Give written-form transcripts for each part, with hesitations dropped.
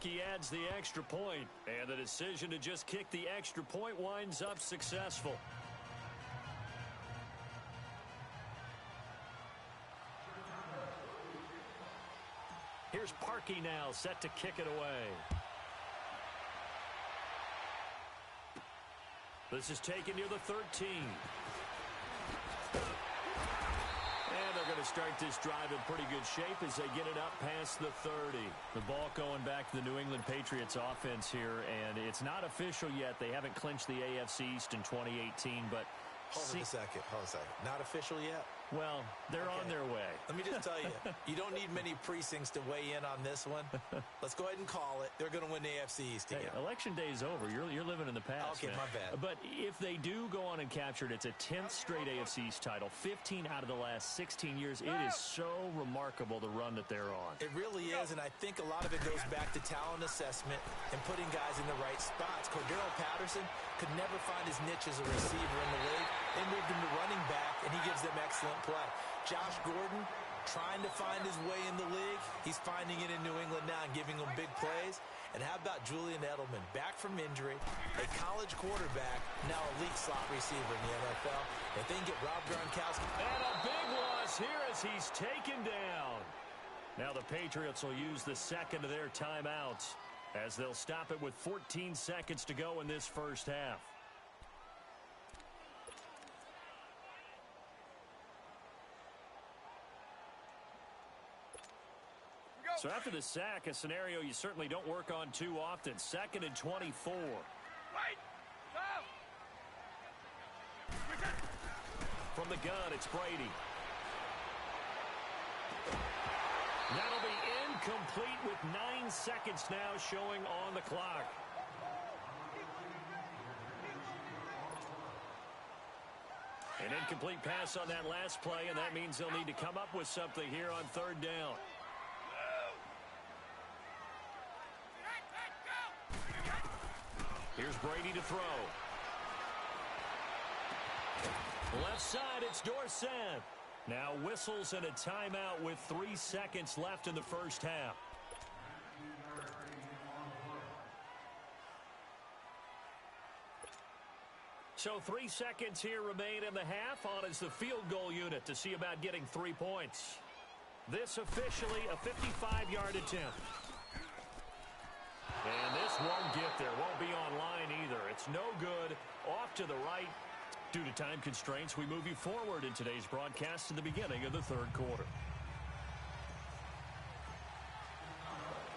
He adds the extra point, and the decision to just kick the extra point winds up successful. Here's Parkey now, set to kick it away. This is taken near the 13. And they're going to start this drive in pretty good shape as they get it up past the 30. The ball going back to the New England Patriots offense here, and it's not official yet. They haven't clinched the AFC East in 2018, but... Hold a second. Not official yet? Well, they're on their way. Let me just tell you, you don't need many precincts to weigh in on this one. Let's go ahead and call it. They're going to win the AFC East again. Hey, election day is over. You're living in the past. Okay, man. my bad. But if they do go on and capture it, it's a 10th straight AFC East title, 15 out of the last 16 years. It is so remarkable the run that they're on. It really is, and I think a lot of it goes back to talent assessment and putting guys in the right spots. Cordero Patterson could never find his niche as a receiver in the league. They moved him to running back, and he gives them excellent play. Josh Gordon trying to find his way in the league. He's finding it in New England now and giving them big plays. And how about Julian Edelman, back from injury, a college quarterback, now elite slot receiver in the NFL. If they can get Rob Gronkowski. And a big loss here as he's taken down. Now the Patriots will use the second of their timeouts as they'll stop it with 14 seconds to go in this first half. So after the sack, a scenario you certainly don't work on too often. 2nd and 24. From the gun, it's Brady. That'll be incomplete with 9 seconds now showing on the clock. An incomplete pass on that last play, and that means they'll need to come up with something here on 3rd down. Here's Brady to throw. Left side, it's Dorsett. Now whistles and a timeout with 3 seconds left in the first half. So 3 seconds here remain in the half. On is the field goal unit to see about getting 3 points. This officially a 55-yard attempt. And this won't get there. Won't be online either. It's no good. Off to the right. Due to time constraints, we move you forward in today's broadcast to the beginning of the 3rd quarter.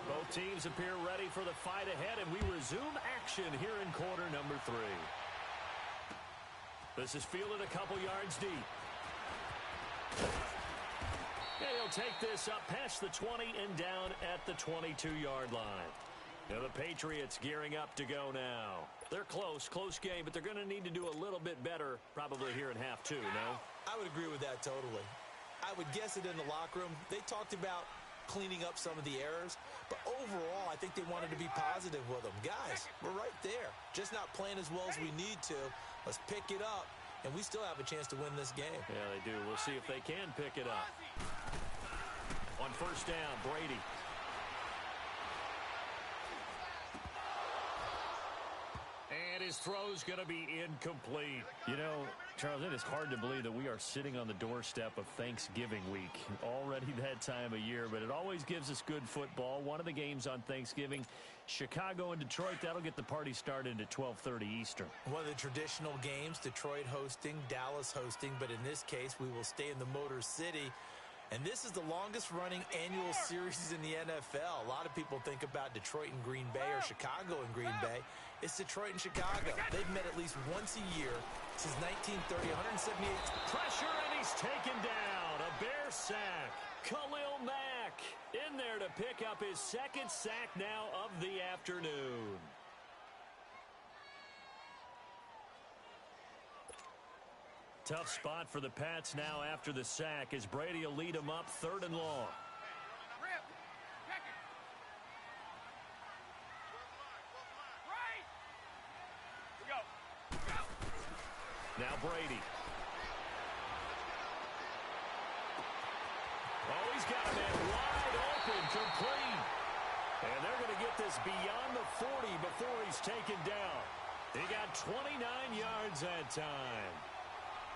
Both teams appear ready for the fight ahead, and we resume action here in quarter number 3. This is fielded a couple yards deep. And he'll take this up past the 20 and down at the 22-yard line. Now the Patriots gearing up to go now. They're close game, but they're going to need to do a little bit better probably here in half 2, no? I would agree with that totally. I would guess it in the locker room. They talked about cleaning up some of the errors, but overall I think they wanted to be positive with them. Guys, we're right there. Just not playing as well as we need to. Let's pick it up, and we still have a chance to win this game. Yeah, they do. We'll see if they can pick it up. On 1st down, Brady. And his throw's going to be incomplete. You know, Charles, it is hard to believe that we are sitting on the doorstep of Thanksgiving week. Already that time of year, but it always gives us good football. One of the games on Thanksgiving, Chicago and Detroit, that'll get the party started at 12:30 Eastern. One of the traditional games, Detroit hosting, Dallas hosting, but in this case, we will stay in the Motor City. And this is the longest-running annual series in the NFL. A lot of people think about Detroit and Green Bay or Chicago and Green Bay. It's Detroit and Chicago. They've met at least once a year since 1930, 178. Pressure, and he's taken down. A Bear sack. Khalil Mack in there to pick up his 2nd sack now of the afternoon. Tough spot for the Pats now after the sack as Brady will lead them up 3rd and long. Now Brady. Oh, he's got a man wide open, complete. And they're going to get this beyond the 40 before he's taken down. He got 29 yards that time.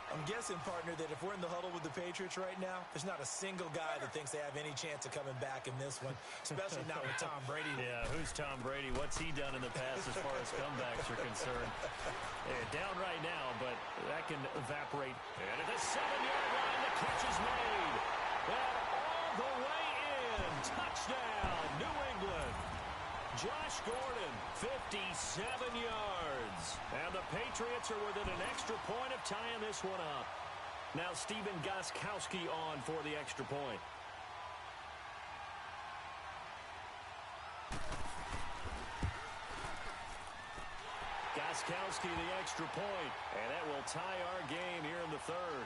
I'm guessing, partner, that if we're in the huddle with the Patriots right now, there's not a single guy that thinks they have any chance of coming back in this one, especially not with Tom Brady. Yeah, who's Tom Brady? What's he done in the past as far as comebacks are concerned? Yeah, down right now, but that can evaporate. And at the 7-yard line, the catch is made. And all the way in. Touchdown, New England. Josh Gordon, 57 yards. And the Patriots are within an extra point of tying this one up. Now Stephen Gostkowski on for the extra point. Gostkowski the extra point, and that will tie our game here in the third.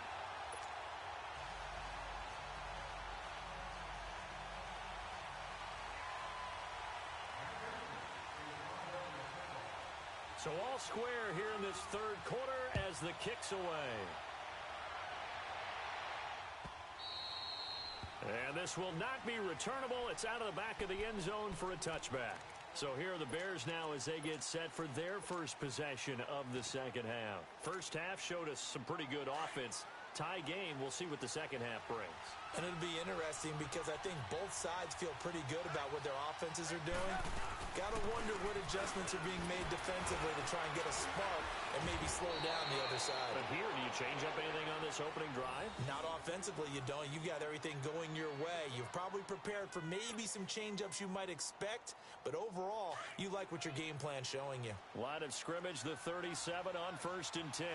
So all square here in this third quarter as the kick's away. And this will not be returnable. It's out of the back of the end zone for a touchback. So here are the Bears now as they get set for their first possession of the second half. First half showed us some pretty good offense. Tie game, we'll see what the second half brings. And it'll be interesting because I think both sides feel pretty good about what their offenses are doing. Got to wonder what adjustments are being made defensively to try and get a spark and maybe slow down the other side. But here, do you change up anything on this opening drive? Not offensively, you don't. You've got everything going your way. You've probably prepared for maybe some change-ups you might expect, but overall, you like what your game plan's showing you. Line of scrimmage, the 37 on 1st and 10.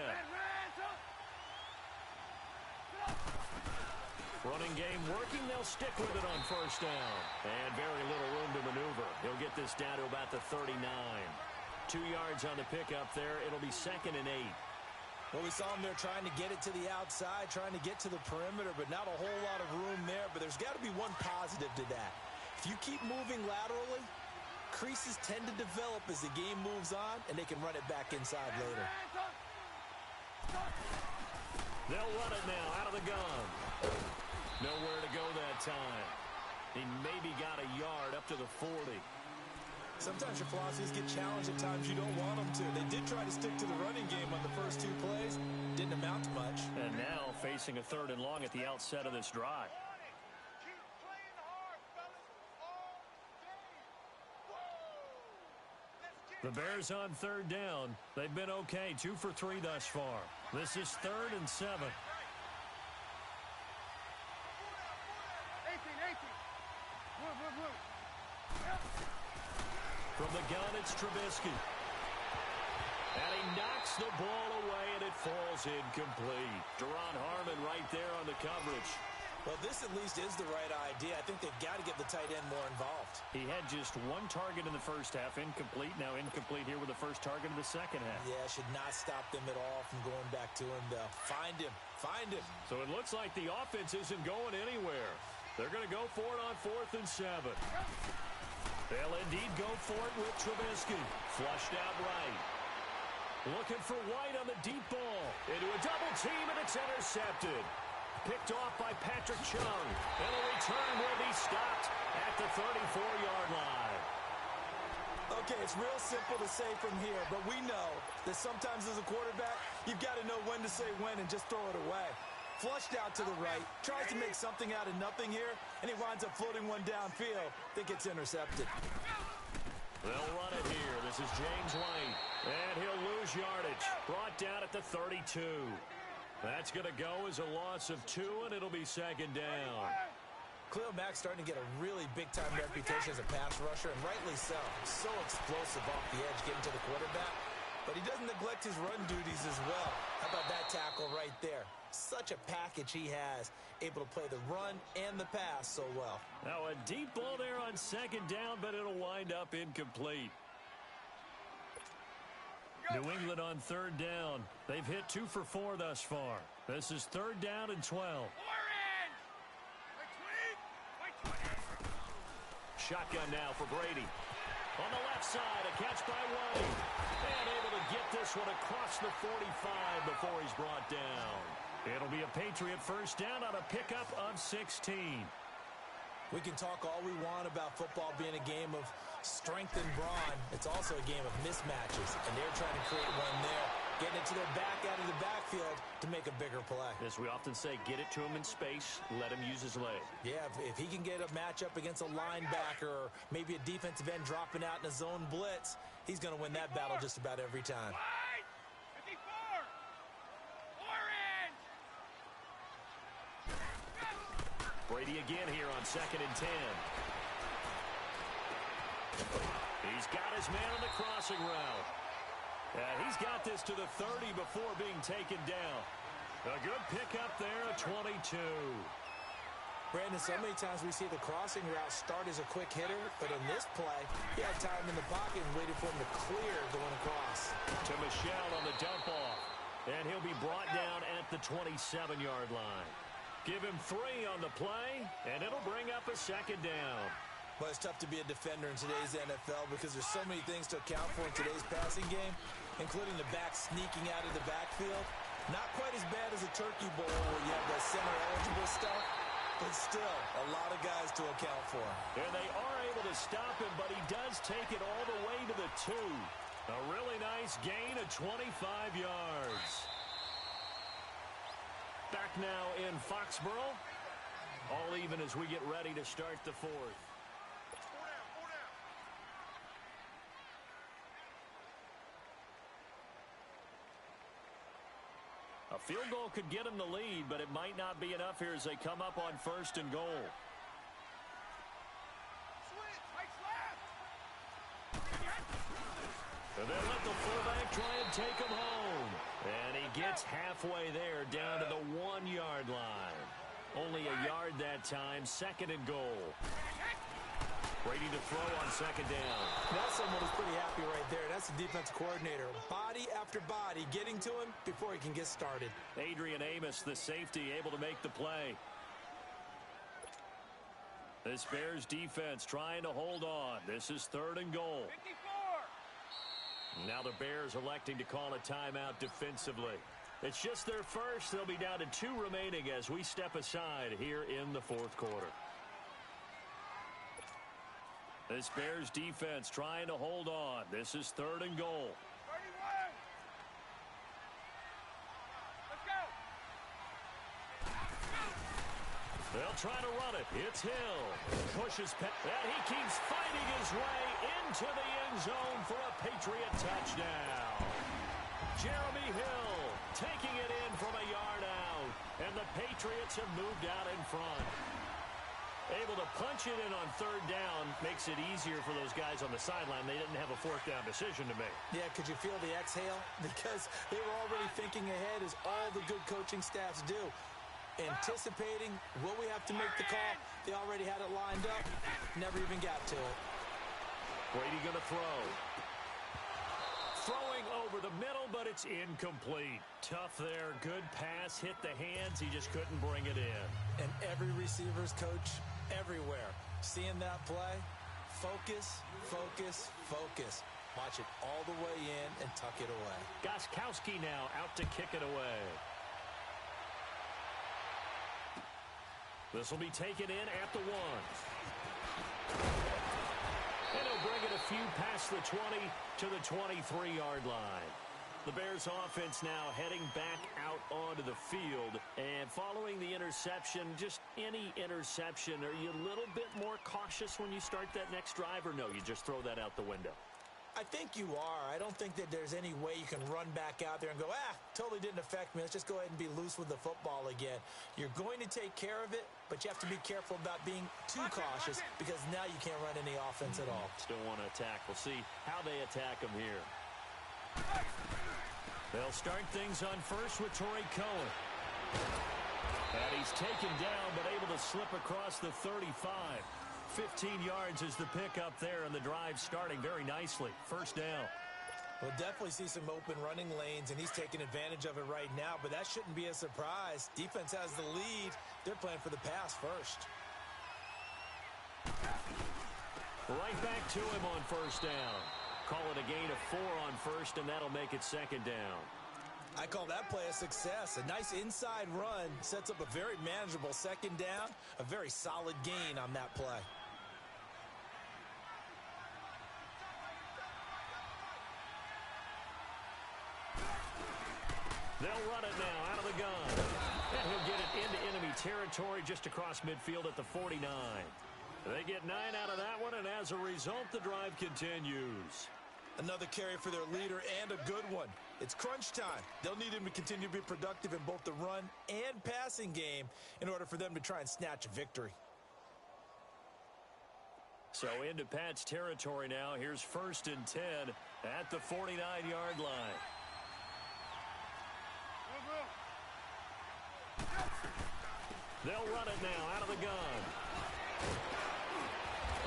Running game working. They'll stick with it on 1st down. And very little room to maneuver. He'll get this down to about the 39. 2 yards on the pickup there. It'll be 2nd and 8. Well, we saw him there trying to get it to the outside, trying to get to the perimeter, but not a whole lot of room there. But there's got to be one positive to that. If you keep moving laterally, creases tend to develop as the game moves on, and they can run it back inside later. They'll run it now out of the gun. Nowhere to go that time. He maybe got a yard up to the 40. Sometimes your philosophies get challenged at times you don't want them to. They did try to stick to the running game on the first 2 plays. Didn't amount to much. And now facing a 3rd and long at the outset of this drive. The Bears on 3rd down. They've been okay. 2 for 3 thus far. This is 3rd and 7. From the gun, it's Trubisky. And he knocks the ball away, and it falls incomplete. Duron Harmon right there on the coverage. Well, this at least is the right idea. I think they've got to get the tight end more involved. He had just 1 target in the first half, incomplete. Now incomplete here with the first target of the second half. Yeah, should not stop them at all from going back to him, though. Find him. Find him. So it looks like the offense isn't going anywhere. They're going to go for it on 4th and 7. They'll indeed go for it with Trubisky. Flushed out right. Looking for White on the deep ball. Into a double team, and it's intercepted. Picked off by Patrick Chung. And the return will be stopped at the 34-yard line. Okay, it's real simple to say from here, but we know that sometimes as a quarterback, you've got to know when to say when and just throw it away. Flushed out to the right, tries to make something out of nothing here, and he winds up floating one downfield. Think it's intercepted. They'll run it here. This is James White, and he'll lose yardage. Brought down at the 32. That's going to go as a loss of 2, and it'll be 2nd down. Khalil Mack's starting to get a really big-time reputation as a pass rusher, and rightly so. So explosive off the edge getting to the quarterback. But he doesn't neglect his run duties as well. How about that tackle right there? Such a package he has, able to play the run and the pass so well. Now a deep ball there on 2nd down, but it'll wind up incomplete. New England on 3rd down. They've hit 2 for 4 thus far. This is 3rd down and 12. Shotgun now for Brady. On the left side, a catch by White. And able to get this one across the 45 before he's brought down. It'll be a Patriot 1st down on a pickup of 16. We can talk all we want about football being a game of strength and brawn. It's also a game of mismatches, and they're trying to create one there, getting it to their back out of the backfield to make a bigger play. As we often say, get it to him in space, let him use his leg. Yeah, if he can get a matchup against a linebacker or maybe a defensive end dropping out in a zone blitz, he's going to win that battle just about every time. Brady again here on 2nd and 10. He's got his man on the crossing route. He's got this to the 30 before being taken down. A good pickup there, a 22. Brandon, so many times we see the crossing route start as a quick hitter, but in this play, he had time in the pocket and waited for him to clear going across. To Michel on the dump off. And he'll be brought down at the 27-yard line. Give him 3 on the play, and it'll bring up a 2nd down. Well, it's tough to be a defender in today's NFL because there's so many things to account for in today's passing game, including the back sneaking out of the backfield. Not quite as bad as a turkey bowl where you have that center-eligible stuff, but still a lot of guys to account for. And they are able to stop him, but he does take it all the way to the 2. A really nice gain of 25 yards. Back now in Foxborough. All even as we get ready to start the 4th. A field goal could get them the lead, but it might not be enough here as they come up on 1st and goal. And then let the fullback try and take him home. And he gets halfway there down to the 1-yard line. Only a yard that time, 2nd and goal. Brady to throw on 2nd down. That's someone who's pretty happy right there. That's the defensive coordinator. Body after body getting to him before he can get started. Adrian Amos, the safety, able to make the play. This Bears defense trying to hold on. This is 3rd and goal. 54. Now the Bears electing to call a timeout defensively. It's just their first. They'll be down to 2 remaining as we step aside here in the 4th quarter. This Bears defense trying to hold on. This is 3rd and goal. 31. Let's go. They'll try to run it. It's Hill. Pushes and he keeps fighting his way into the end zone for a Patriot touchdown. Jeremy Hill taking it in from a yard out. And the Patriots have moved out in front. Able to punch it in on 3rd down makes it easier for those guys on the sideline. They didn't have a 4th down decision to make. Yeah, could you feel the exhale? Because they were already thinking ahead, as all the good coaching staffs do. Anticipating, will we have to make the call? They already had it lined up. Never even got to it. Brady going to throw. Throwing over the middle, but it's incomplete. Tough there. Good pass. Hit the hands. He just couldn't bring it in. And every receiver's coach everywhere, seeing that play, focus, focus, focus. Watch it all the way in and tuck it away. Gostkowski now out to kick it away. This will be taken in at the 1. And he'll bring it a few past the 20 to the 23-yard line. The Bears offense now heading back out onto the field. And following the interception, just any interception, are you a little bit more cautious when you start that next drive, or no, you just throw that out the window? I think you are. I don't think that there's any way you can run back out there and go, totally didn't affect me. Let's just go ahead and be loose with the football again. You're going to take care of it, but you have to be careful about being too cautious because now you can't run any offense at all. Still want to attack. We'll see how they attack them here. They'll start things on first with Torrey Cohen. And he's taken down, but able to slip across the 35. 15 yards is the pickup there, and the drive starting very nicely. 1st down. We'll definitely see some open running lanes, and he's taking advantage of it right now, but that shouldn't be a surprise. Defense has the lead. They're playing for the pass first. Right back to him on 1st down. Call it a gain of 4 on 1st, and that'll make it 2nd down. I call that play a success. A nice inside run sets up a very manageable second down, a very solid gain on that play. They'll run it now out of the gun. And he'll get it into enemy territory just across midfield at the 49. They get 9 out of that one, and as a result, the drive continues. Another carry for their leader and a good one. It's crunch time. They'll need him to continue to be productive in both the run and passing game in order for them to try and snatch a victory. So into Pat's territory now. Here's 1st and 10 at the 49-yard line. They'll run it now out of the gun.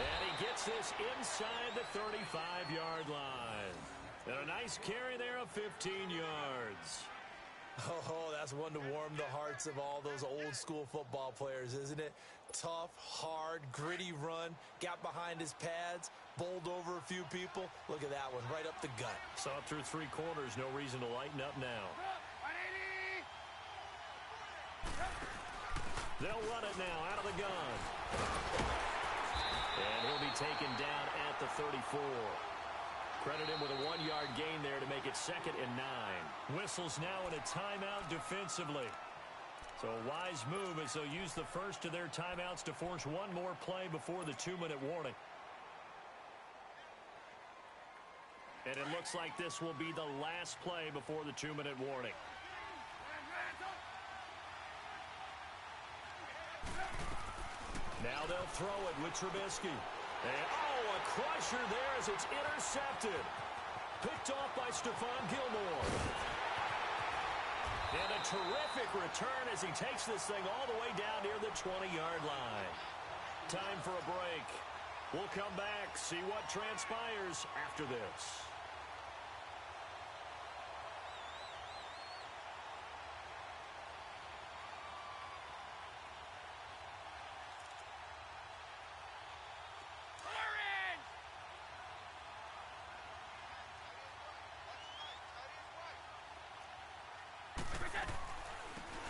And he gets this inside the 35-yard line. And a nice carry there of 15 yards. Oh, that's one to warm the hearts of all those old-school football players, isn't it? Tough, hard, gritty run, got behind his pads, bowled over a few people. Look at that one, right up the gut. Saw it through 3 quarters, no reason to lighten up now. They'll run it now out of the gun. And he'll be taken down at the 34. Credit him with a 1-yard gain there to make it 2nd and 9. Whistles now in a timeout defensively. So a wise move as they'll use the first of their timeouts to force one more play before the 2-minute warning. And it looks like this will be the last play before the 2-minute warning. Now they'll throw it with Trubisky. And, a crusher there as it's intercepted. Picked off by Stephon Gilmore. And a terrific return as he takes this thing all the way down near the 20-yard line. Time for a break. We'll come back, see what transpires after this.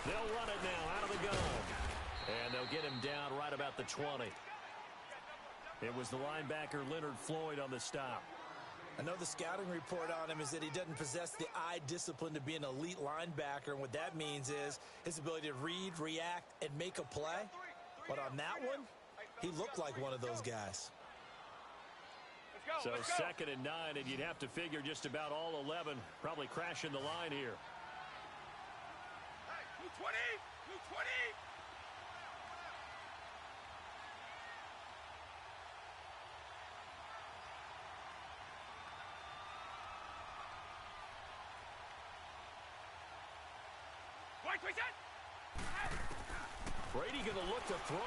They'll run it now out of the gun. And they'll get him down right about the 20. It was the linebacker Leonard Floyd on the stop. I know the scouting report on him is that he doesn't possess the eye discipline to be an elite linebacker. And what that means is his ability to read, react, and make a play. But on that one, he looked like one of those guys. So 2nd and 9, and you'd have to figure just about all 11 probably crashing the line here. 220! 220! Brady going to look to throw.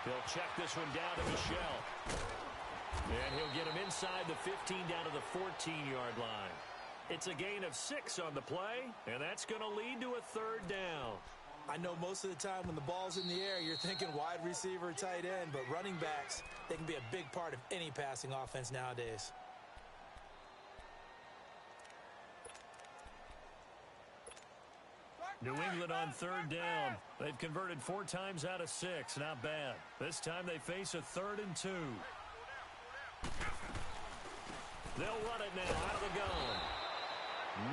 He'll check this one down to Michel. And he'll get him inside the 15 down to the 14-yard line. It's a gain of 6 on the play, and that's going to lead to a 3rd down. I know most of the time when the ball's in the air, you're thinking wide receiver, tight end, but running backs, they can be a big part of any passing offense nowadays. New England on 3rd down. They've converted 4 times out of 6. Not bad. This time they face a 3rd and 2. They'll run it now out of the gun.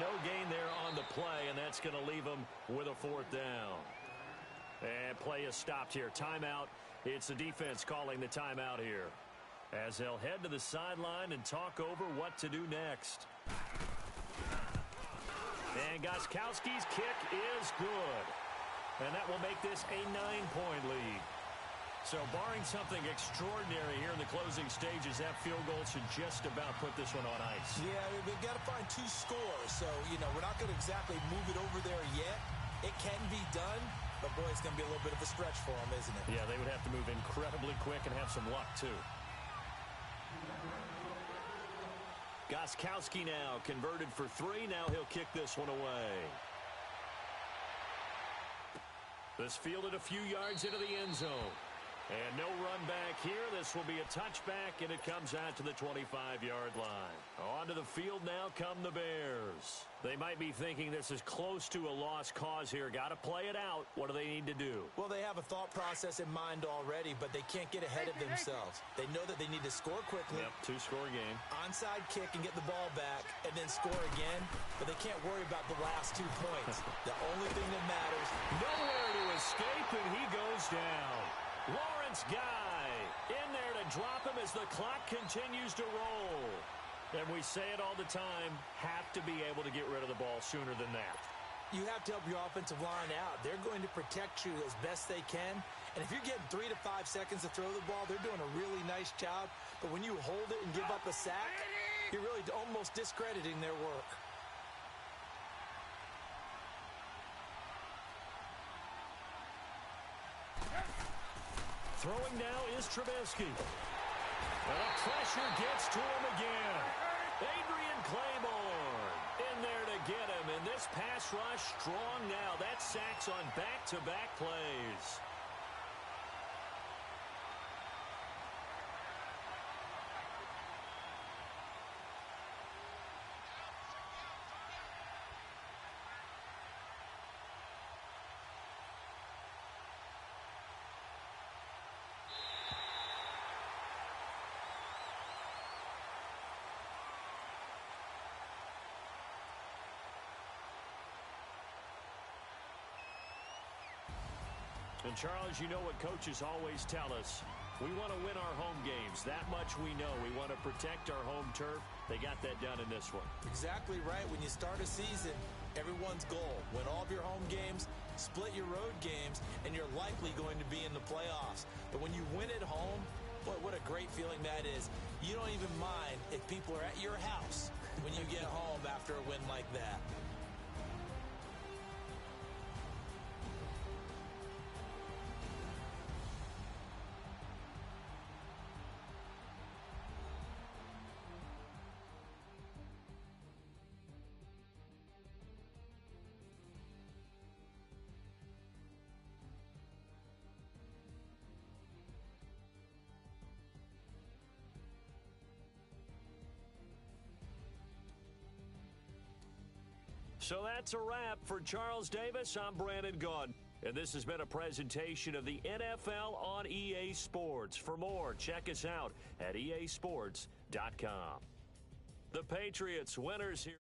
No gain there on the play, and that's going to leave them with a 4th down. And play is stopped here. Timeout. It's the defense calling the timeout here, as they'll head to the sideline and talk over what to do next. And Gostkowski's kick is good. And that will make this a 9-point lead. So barring something extraordinary here in the closing stages, that field goal should just about put this one on ice. Yeah, they've got to find 2 scores. So, we're not going to exactly move it over there yet. It can be done, but, boy, it's going to be a little bit of a stretch for them, isn't it? Yeah, they would have to move incredibly quick and have some luck, too. Gostkowski now converted for 3. Now he'll kick this one away. This fielded a few yards into the end zone. And no run back here. This will be a touchback, and it comes out to the 25-yard line. Onto the field now come the Bears. They might be thinking this is close to a lost cause here. Got to play it out. What do they need to do? Well, they have a thought process in mind already, but they can't get ahead of themselves. They know that they need to score quickly. Yep, two-score game. Onside kick and get the ball back, and then score again, but they can't worry about the last 2 points. The only thing that matters. Nowhere to escape, and he goes down. Lawrence Guy in there to drop him as the clock continues to roll. And we say it all the time, have to be able to get rid of the ball sooner than that. You have to help your offensive line out. They're going to protect you as best they can. And if you're getting 3 to 5 seconds to throw the ball, they're doing a really nice job. But when you hold it and give up a sack, you're really almost discrediting their work. Throwing now is Trubisky. And the pressure gets to him again. Adrian Claiborne in there to get him. And this pass rush strong now. That's sacks on back-to-back plays. And, Charles, you know what coaches always tell us. We want to win our home games. That much we know. We want to protect our home turf. They got that done in this one. Exactly right. When you start a season, everyone's goal, win all of your home games, split your road games, and you're likely going to be in the playoffs. But when you win at home, boy, what a great feeling that is. You don't even mind if people are at your house when you get home after a win like that. So that's a wrap for Charles Davis. I'm Brandon Gaudin. And this has been a presentation of the NFL on EA Sports. For more, check us out at easports.com. The Patriots winners here.